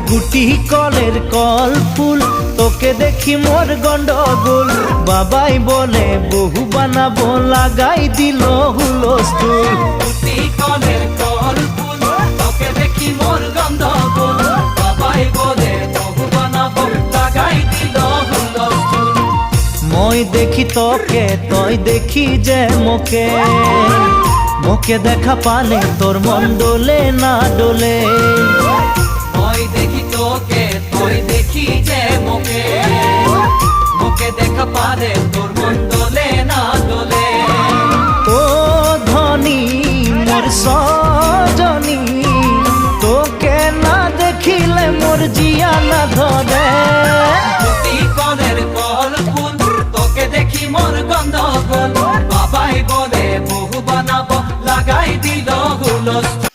গুটি কলের কল ফুল তোকে দেখি মোর গন্ডগোল বাবাই বলে বহু বানাবো লাগাই দিল হুলস্থুল গুটি কলের কল ফুল তোকে দেখি মোর গন্ডগোল বাবাই বলে বহু বানাবো লাগাই দিল হুলস্থুল মই দেখি তোকে তই দেখি যে মোকে মোকে দেখা পালে তোর মন ডোলে না ডোলে মই দেখি তোকে তুই দেখি যে মোকে মোকে দেখা পারে তোর মন দোলে না দোলে ও ধনী মোর সজনী তোকে না দেখিলে মোর জিয়া না ধরে গুটি কলের কল ফুল তোকে দেখি মোর গন্ডগোল বাবাই বলে বহু বানাবো লাগাই দিল হুলস্থুল